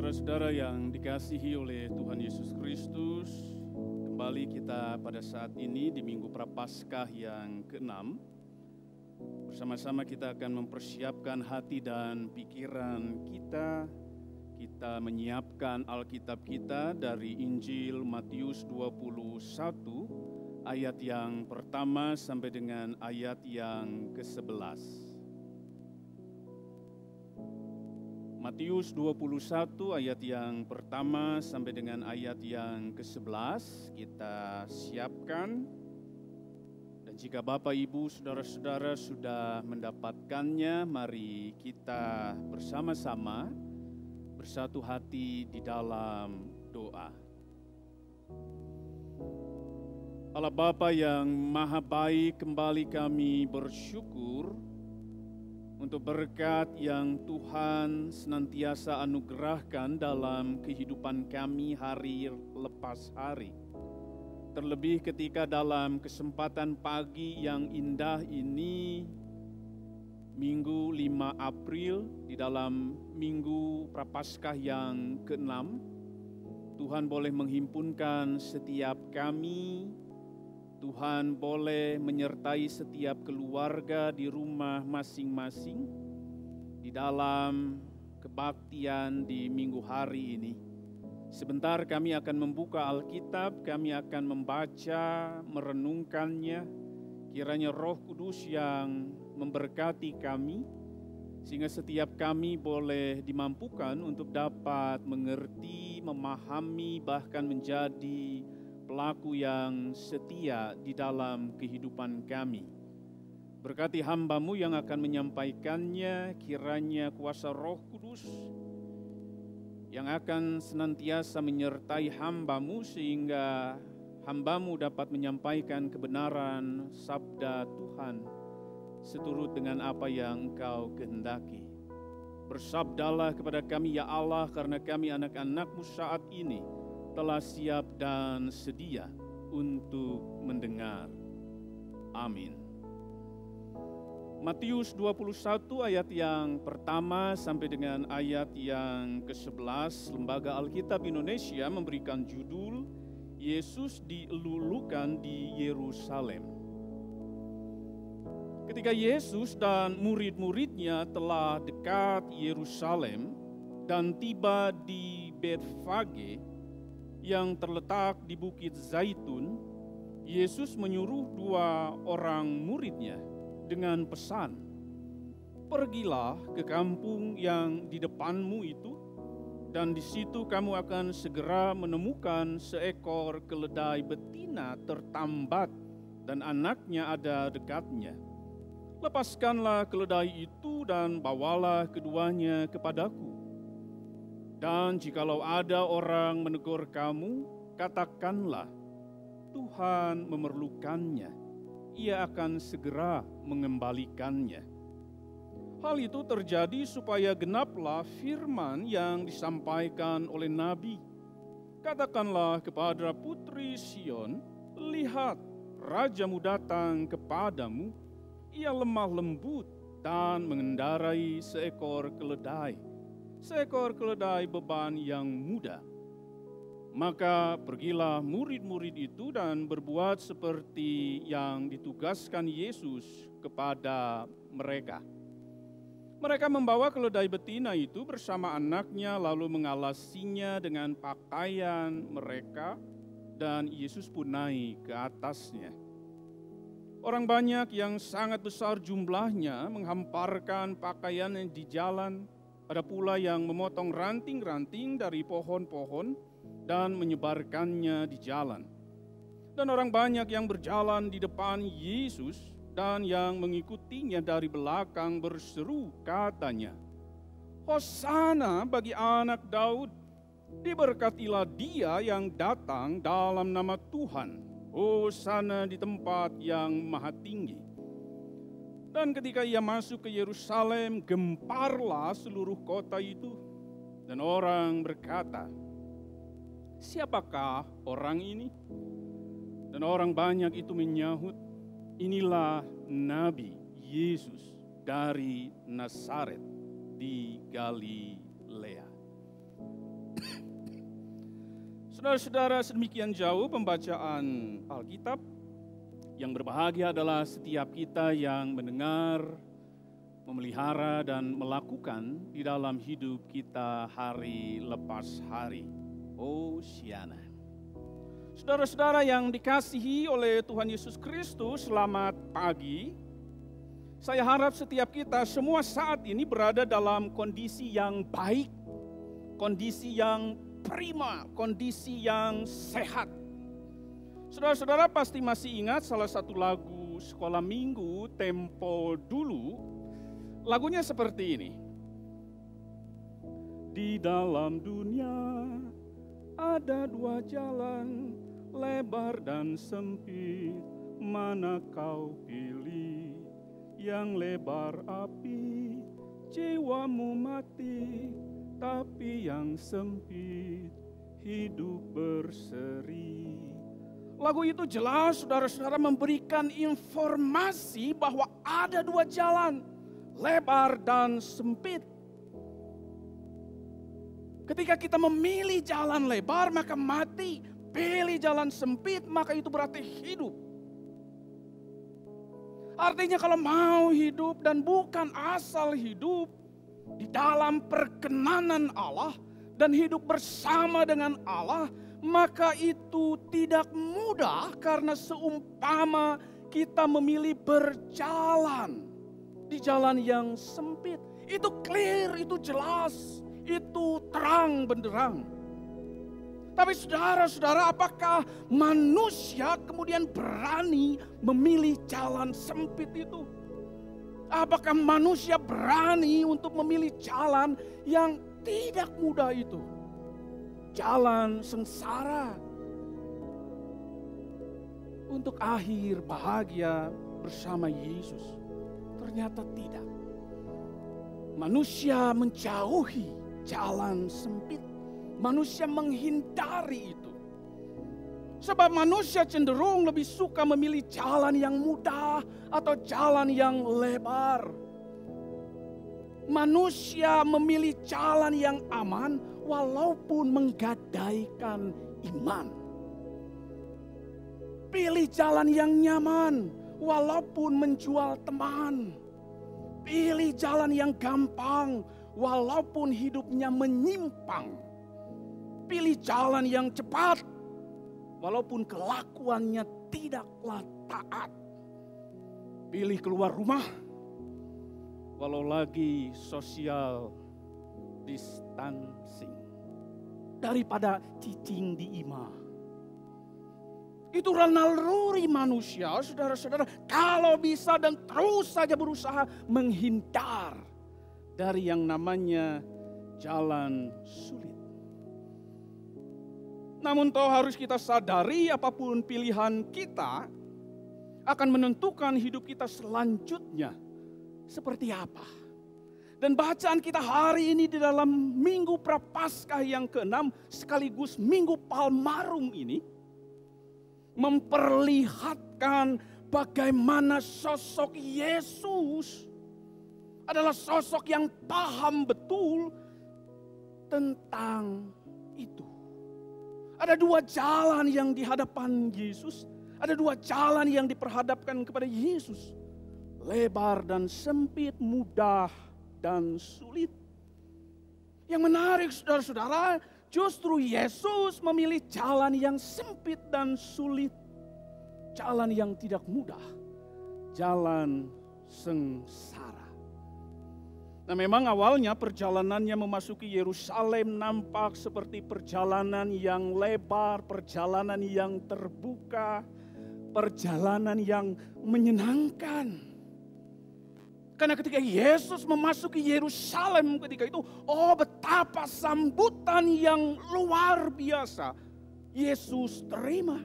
Saudara-saudara yang dikasihi oleh Tuhan Yesus Kristus, kembali kita pada saat ini di Minggu Prapaskah yang ke-6. Bersama-sama kita akan mempersiapkan hati dan pikiran kita. Kita menyiapkan Alkitab kita dari Injil Matius 21 ayat yang pertama sampai dengan ayat yang ke-11. Matius 21 ayat yang pertama sampai dengan ayat yang ke-11 kita siapkan. Dan jika Bapak, Ibu, Saudara-saudara sudah mendapatkannya, mari kita bersama-sama bersatu hati di dalam doa. Allah Bapa yang Maha Baik, kembali kami bersyukur untuk berkat yang Tuhan senantiasa anugerahkan dalam kehidupan kami hari lepas hari. Terlebih ketika dalam kesempatan pagi yang indah ini, Minggu 5 April, di dalam Minggu Prapaskah yang ke-6, Tuhan boleh menghimpunkan setiap kami. Tuhan boleh menyertai setiap keluarga di rumah masing-masing di dalam kebaktian di minggu hari ini. Sebentar kami akan membuka Alkitab, kami akan membaca, merenungkannya. Kiranya Roh Kudus yang memberkati kami, sehingga setiap kami boleh dimampukan untuk dapat mengerti, memahami, bahkan menjadi pelaku yang setia di dalam kehidupan kami. Berkati hamba-Mu yang akan menyampaikannya, kiranya kuasa Roh Kudus yang akan senantiasa menyertai hamba-Mu sehingga hamba-Mu dapat menyampaikan kebenaran sabda Tuhan seturut dengan apa yang Engkau kehendaki. Bersabdalah kepada kami ya Allah, karena kami anak-anak-Mu saat ini telah siap dan sedia untuk mendengar. Amin. Matius 21 ayat yang pertama sampai dengan ayat yang ke-11, Lembaga Alkitab Indonesia memberikan judul Yesus dilulukan di Yerusalem. Ketika Yesus dan murid-muridnya telah dekat Yerusalem dan tiba di Betfage yang terletak di Bukit Zaitun, Yesus menyuruh 2 orang muridnya dengan pesan, "Pergilah ke kampung yang di depanmu itu, dan di situ kamu akan segera menemukan seekor keledai betina tertambat dan anaknya ada dekatnya. Lepaskanlah keledai itu dan bawalah keduanya kepadaku. Dan jikalau ada orang menegur kamu, katakanlah, Tuhan memerlukannya, ia akan segera mengembalikannya." Hal itu terjadi supaya genaplah firman yang disampaikan oleh Nabi. "Katakanlah kepada putri Sion, lihat, rajamu datang kepadamu, ia lemah lembut dan mengendarai seekor keledai beban yang muda." Maka pergilah murid-murid itu dan berbuat seperti yang ditugaskan Yesus kepada mereka. Mereka membawa keledai betina itu bersama anaknya, lalu mengalasinya dengan pakaian mereka, dan Yesus pun naik ke atasnya. Orang banyak yang sangat besar jumlahnya menghamparkan pakaiannya di jalan. Ada pula yang memotong ranting-ranting dari pohon-pohon dan menyebarkannya di jalan. Dan orang banyak yang berjalan di depan Yesus dan yang mengikutinya dari belakang berseru, katanya, "Hosana bagi anak Daud, diberkatilah dia yang datang dalam nama Tuhan, hosana di tempat yang maha tinggi." Dan ketika ia masuk ke Yerusalem, gemparlah seluruh kota itu. Dan orang berkata, "Siapakah orang ini?" Dan orang banyak itu menyahut, "Inilah Nabi Yesus dari Nazaret di Galilea." Saudara-saudara, sedemikian jauh pembacaan Alkitab. Yang berbahagia adalah setiap kita yang mendengar, memelihara, dan melakukan di dalam hidup kita hari lepas hari. Hosiana. Saudara-saudara yang dikasihi oleh Tuhan Yesus Kristus, selamat pagi. Saya harap setiap kita semua saat ini berada dalam kondisi yang baik, kondisi yang prima, kondisi yang sehat. Saudara-saudara pasti masih ingat salah satu lagu sekolah minggu tempo dulu. Lagunya seperti ini. Di dalam dunia ada dua jalan, lebar dan sempit, mana kau pilih? Yang lebar api, jiwamu mati, tapi yang sempit, hidup berseri. Lagu itu jelas saudara-saudara memberikan informasi bahwa ada dua jalan, lebar dan sempit. Ketika kita memilih jalan lebar maka mati, pilih jalan sempit maka itu berarti hidup. Artinya kalau mau hidup dan bukan asal hidup di dalam perkenanan Allah dan hidup bersama dengan Allah, maka itu tidak mudah karena seumpama kita memilih berjalan di jalan yang sempit. Itu clear, itu jelas, itu terang benderang. Tapi saudara-saudara, apakah manusia kemudian berani memilih jalan sempit itu? Apakah manusia berani untuk memilih jalan yang tidak mudah itu? Jalan sengsara untuk akhir bahagia bersama Yesus. Ternyata tidak. Manusia menjauhi jalan sempit. Manusia menghindari itu. Sebab manusia cenderung lebih suka memilih jalan yang mudah atau jalan yang lebar. Manusia memilih jalan yang aman walaupun menggadaikan iman. Pilih jalan yang nyaman walaupun menjual teman. Pilih jalan yang gampang walaupun hidupnya menyimpang. Pilih jalan yang cepat walaupun kelakuannya tidaklah taat. Pilih keluar rumah walau lagi social distancing daripada cicing di imah. Itu naluri manusia, saudara-saudara. Kalau bisa dan terus saja berusaha menghindar dari yang namanya jalan sulit. Namun toh harus kita sadari apapun pilihan kita akan menentukan hidup kita selanjutnya seperti apa. Dan bacaan kita hari ini di dalam Minggu Prapaskah yang ke-6 sekaligus Minggu Palmarum ini memperlihatkan bagaimana sosok Yesus adalah sosok yang paham betul tentang itu. Ada dua jalan yang di hadapan Yesus. Ada dua jalan yang diperhadapkan kepada Yesus. Lebar dan sempit, mudah dan sulit. Yang menarik saudara-saudara, justru Yesus memilih jalan yang sempit dan sulit. Jalan yang tidak mudah. Jalan sengsara. Nah memang awalnya perjalanannya memasuki Yerusalem nampak seperti perjalanan yang lebar, perjalanan yang terbuka, perjalanan yang menyenangkan. Karena ketika Yesus memasuki Yerusalem ketika itu, oh betapa sambutan yang luar biasa. Yesus terima.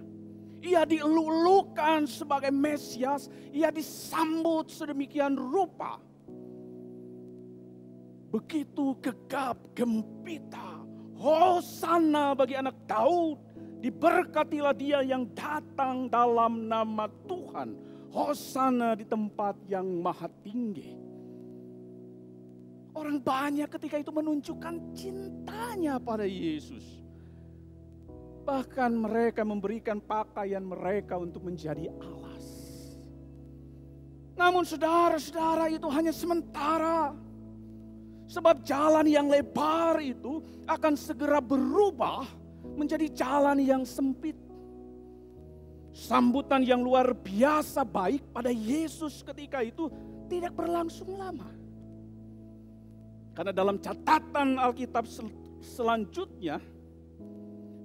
Ia dielulukan sebagai Mesias, ia disambut sedemikian rupa. Begitu gegap gempita, hosana bagi anak Daud, diberkatilah dia yang datang dalam nama Tuhan, hosana di tempat yang maha tinggi. Orang banyak ketika itu menunjukkan cintanya pada Yesus. Bahkan mereka memberikan pakaian mereka untuk menjadi alas. Namun saudara-saudara, itu hanya sementara. Sebab jalan yang lebar itu akan segera berubah menjadi jalan yang sempit. Sambutan yang luar biasa baik pada Yesus ketika itu tidak berlangsung lama. Karena dalam catatan Alkitab selanjutnya,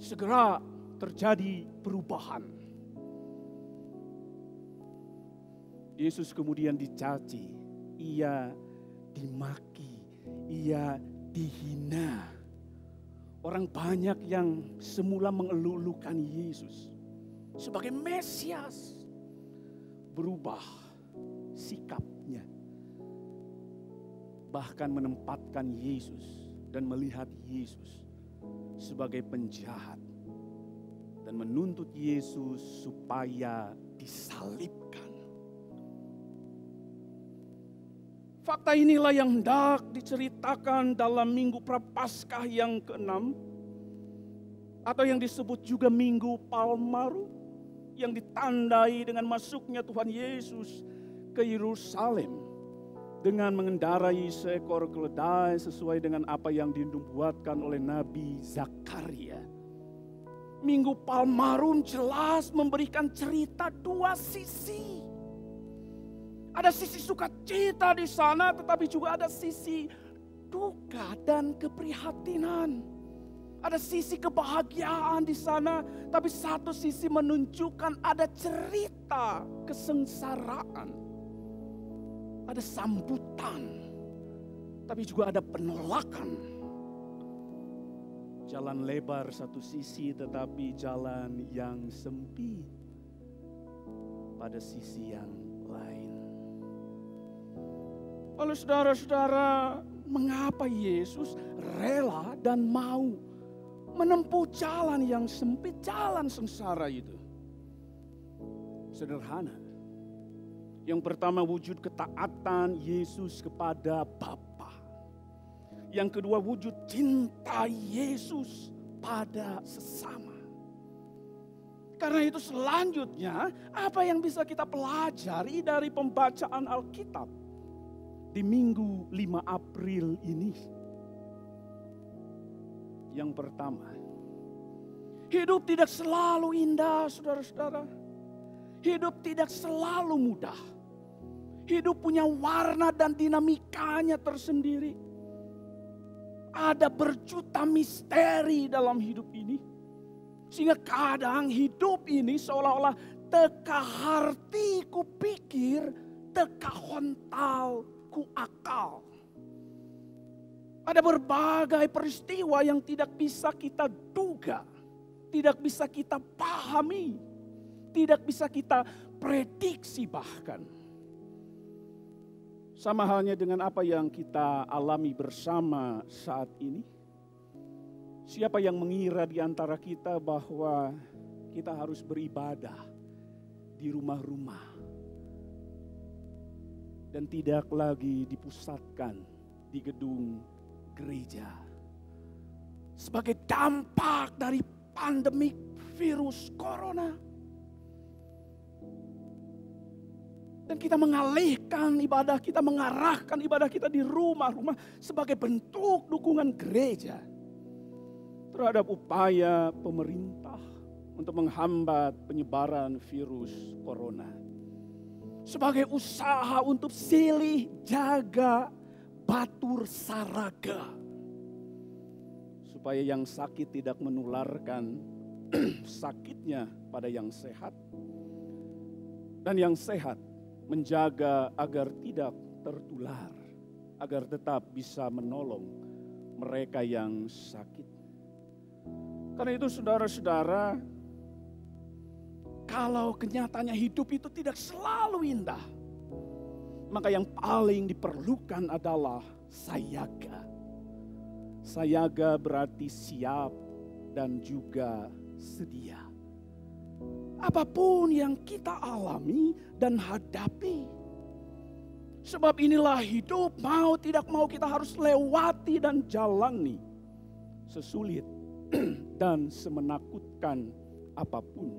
segera terjadi perubahan. Yesus kemudian dicaci, ia dimaki, ia dihina. Orang banyak yang semula mengeluh-elukan Yesus sebagai Mesias berubah sikapnya. Bahkan menempatkan Yesus dan melihat Yesus sebagai penjahat. Dan menuntut Yesus supaya disalibkan. Fakta inilah yang hendak diceritakan dalam Minggu Prapaskah yang ke-6, atau yang disebut juga Minggu Palmarum, yang ditandai dengan masuknya Tuhan Yesus ke Yerusalem dengan mengendarai seekor keledai sesuai dengan apa yang dinubuatkan oleh Nabi Zakaria. Minggu Palmarum jelas memberikan cerita dua sisi. Ada sisi sukacita di sana, tetapi juga ada sisi duka dan keprihatinan. Ada sisi kebahagiaan di sana, tapi satu sisi menunjukkan ada cerita kesengsaraan. Ada sambutan, tapi juga ada penolakan. Jalan lebar satu sisi, tetapi jalan yang sempit pada sisi yang lain. Lalu saudara-saudara, mengapa Yesus rela dan mau menempuh jalan yang sempit, jalan sengsara itu? Sederhana. Yang pertama, wujud ketaatan Yesus kepada Bapa. Yang kedua, wujud cinta Yesus pada sesama. Karena itu selanjutnya, apa yang bisa kita pelajari dari pembacaan Alkitab di Minggu 5 April ini? Yang pertama, hidup tidak selalu indah, saudara-saudara. Hidup tidak selalu mudah. Hidup punya warna dan dinamikanya tersendiri. Ada berjuta misteri dalam hidup ini. Sehingga kadang hidup ini seolah-olah teka harti ku pikir, teka hontal ku akal. Ada berbagai peristiwa yang tidak bisa kita duga, tidak bisa kita pahami, tidak bisa kita prediksi bahkan. Sama halnya dengan apa yang kita alami bersama saat ini. Siapa yang mengira di antara kita bahwa kita harus beribadah di rumah-rumah dan tidak lagi dipusatkan di gedung gereja sebagai dampak dari pandemik virus corona. Dan kita mengalihkan ibadah kita, mengarahkan ibadah kita di rumah-rumah sebagai bentuk dukungan gereja terhadap upaya pemerintah untuk menghambat penyebaran virus corona. Sebagai usaha untuk silih jaga batur saraga. Supaya yang sakit tidak menularkan sakitnya pada yang sehat. Dan yang sehat menjaga agar tidak tertular. Agar tetap bisa menolong mereka yang sakit. Karena itu saudara-saudara, kalau kenyataannya hidup itu tidak selalu indah, maka yang paling diperlukan adalah sayaga. Sayaga berarti siap dan juga sedia. Apapun yang kita alami dan hadapi. Sebab inilah hidup, mau tidak mau kita harus lewati dan jalani. Sesulit dan semenakutkan apapun,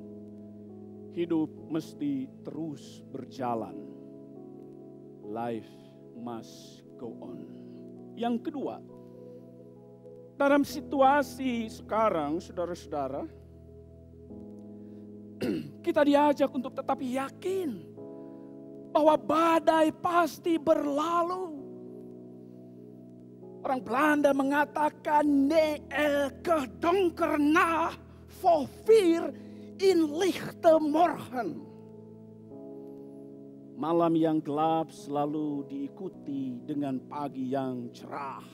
hidup mesti terus berjalan. Life must go on. Yang kedua, dalam situasi sekarang, saudara-saudara, kita diajak untuk tetap yakin bahwa badai pasti berlalu. Orang Belanda mengatakan nee gedonker na voor vier in lichte morgen. Malam yang gelap selalu diikuti dengan pagi yang cerah.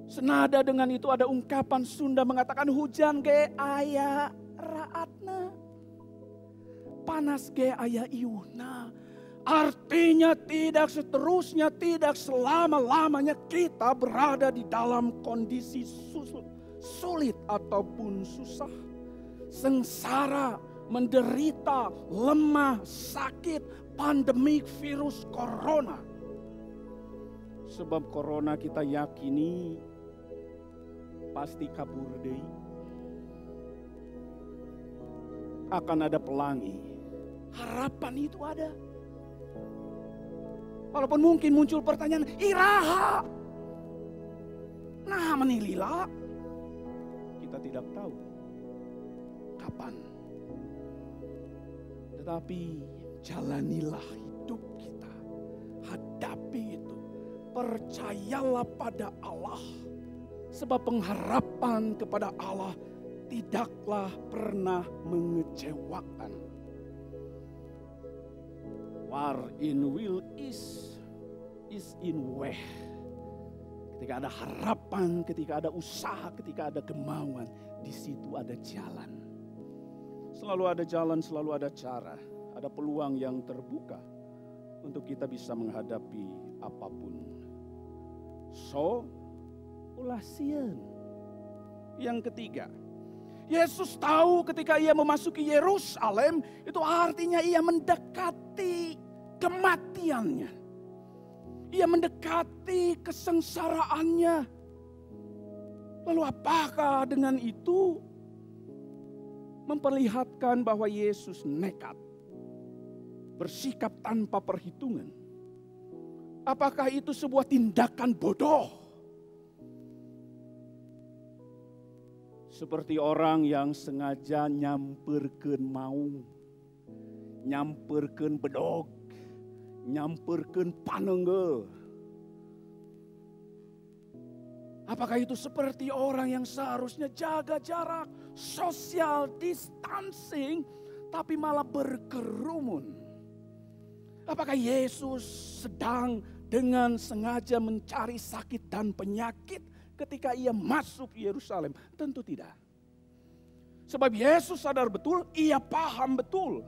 Senada dengan itu ada ungkapan Sunda mengatakan hujan ge aya raatna, panas ge aya iuna. Artinya tidak seterusnya, tidak selama-lamanya kita berada di dalam kondisi sulit ataupun susah. Sengsara, menderita, lemah, sakit, pandemik virus corona. Sebab corona kita yakini pasti kabur deui. Akan ada pelangi. Harapan itu ada. Walaupun mungkin muncul pertanyaan, iraha? Nah menilila? Kita tidak tahu kapan. Tetapi jalanilah hidup kita. Hadapi itu. Percayalah pada Allah. Sebab pengharapan kepada Allah tidaklah pernah mengecewakan. War in will is in way. Ketika ada harapan, ketika ada usaha, ketika ada kemauan, di situ ada jalan. Selalu ada jalan, selalu ada cara, ada peluang yang terbuka untuk kita bisa menghadapi apapun. So, ulah sieun. Yang ketiga, Yesus tahu ketika ia memasuki Yerusalem, itu artinya ia mendekati kematiannya. Ia mendekati kesengsaraannya. Lalu apakah dengan itu memperlihatkan bahwa Yesus nekat, bersikap tanpa perhitungan? Apakah itu sebuah tindakan bodoh? Seperti orang yang sengaja nyamperkeun maung, nyamperkeun bedog, nyamperkeun paneunggeuh. Apakah itu seperti orang yang seharusnya jaga jarak, social distancing, tapi malah berkerumun? Apakah Yesus sedang dengan sengaja mencari sakit dan penyakit ketika ia masuk Yerusalem? Tentu tidak. Sebab Yesus sadar betul, ia paham betul.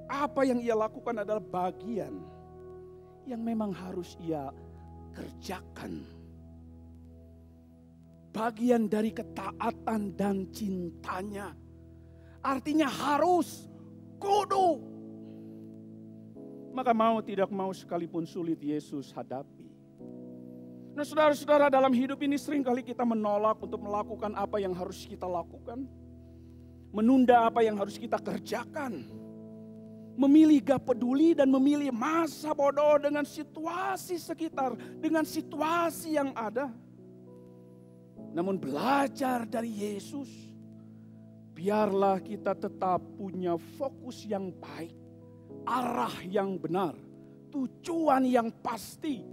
Apa yang ia lakukan adalah bagian yang memang harus ia kerjakan. Bagian dari ketaatan dan cintanya. Artinya harus, kudu. Maka mau tidak mau sekalipun sulit Yesus hadapi. Nah saudara-saudara, dalam hidup ini seringkali kita menolak untuk melakukan apa yang harus kita lakukan. Menunda apa yang harus kita kerjakan. Memilih gak peduli dan memilih masa bodoh dengan situasi sekitar. Dengan situasi yang ada. Namun belajar dari Yesus. Biarlah kita tetap punya fokus yang baik. Arah yang benar. Tujuan yang pasti.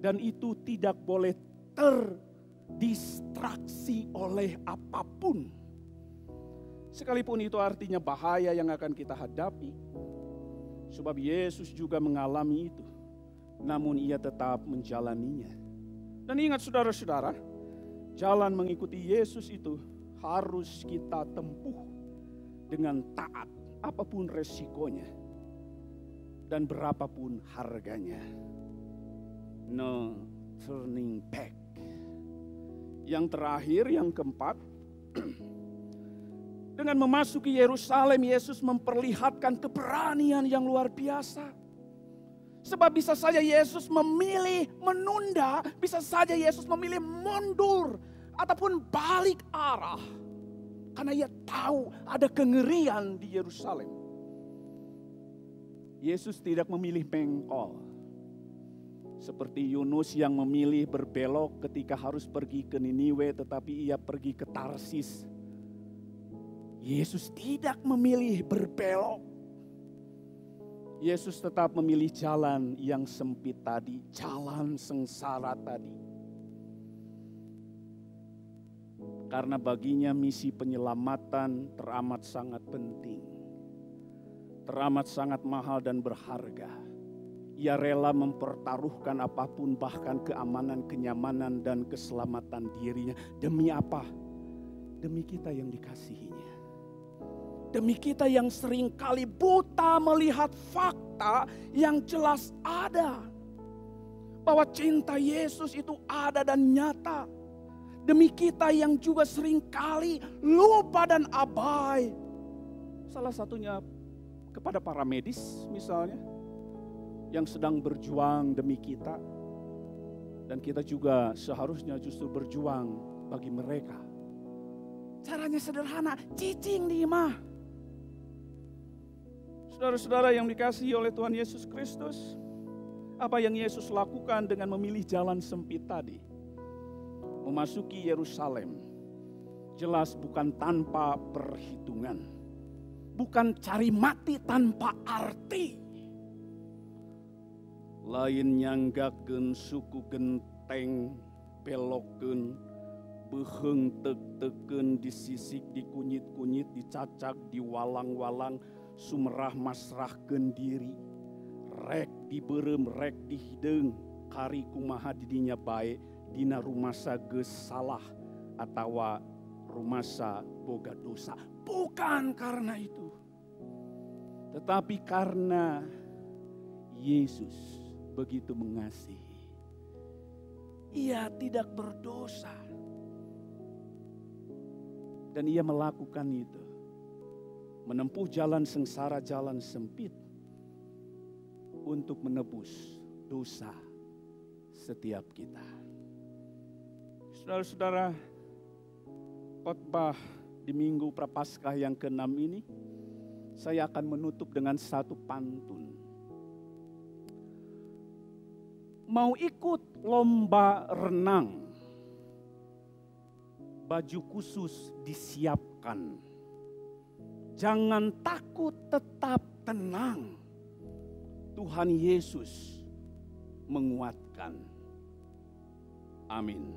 Dan itu tidak boleh terdistraksi oleh apapun. Sekalipun itu artinya bahaya yang akan kita hadapi. Sebab Yesus juga mengalami itu. Namun ia tetap menjalaninya. Dan ingat saudara-saudara, jalan mengikuti Yesus itu harus kita tempuh dengan taat. Apapun resikonya. Dan berapapun harganya. No turning back. Yang terakhir, yang keempat. Dengan memasuki Yerusalem, Yesus memperlihatkan keberanian yang luar biasa. Sebab bisa saja Yesus memilih menunda, bisa saja Yesus memilih mundur. ataupun balik arah. Karena ia tahu ada kengerian di Yerusalem. Yesus tidak memilih bengkol. Seperti Yunus yang memilih berbelok ketika harus pergi ke Niniwe, tetapi ia pergi ke Tarsis. Yesus tidak memilih berbelok. Yesus tetap memilih jalan yang sempit tadi, jalan sengsara tadi. Karena baginya misi penyelamatan teramat sangat penting. Teramat sangat mahal dan berharga. Ia rela mempertaruhkan apapun, bahkan keamanan, kenyamanan, dan keselamatan dirinya. Demi apa? Demi kita yang dikasihinya. Demi kita yang seringkali buta melihat fakta yang jelas ada. Bahwa cinta Yesus itu ada dan nyata. Demi kita yang juga seringkali lupa dan abai. Salah satunya kepada para medis misalnya. Yang sedang berjuang demi kita. Dan kita juga seharusnya justru berjuang bagi mereka. Caranya sederhana, cicing di imah. Saudara-saudara yang dikasihi oleh Tuhan Yesus Kristus, apa yang Yesus lakukan dengan memilih jalan sempit tadi? Memasuki Yerusalem, jelas bukan tanpa perhitungan. Bukan cari mati tanpa arti. Lain nyanggakeun suku genteng, belokeun, beheung teuk-teukeun, disisik, dikunyit-kunyit, dicacak, diwalang-walang, sumerah masrahkeun diri, rek dibeureum, rek dihideung, kari kumaha didinya bae, dina rumasa geus salah, atawa rumasa boga dosa. Bukan karena itu, tetapi karena Yesus begitu mengasihi. Ia tidak berdosa. Dan ia melakukan itu. Menempuh jalan sengsara, jalan sempit. Untuk menebus dosa setiap kita. Saudara-saudara, khotbah di Minggu Prapaskah yang ke-6 ini, saya akan menutup dengan satu pantun. Mau ikut lomba renang, baju khusus disiapkan. Jangan takut, tetap tenang. Tuhan Yesus menguatkan. Amin.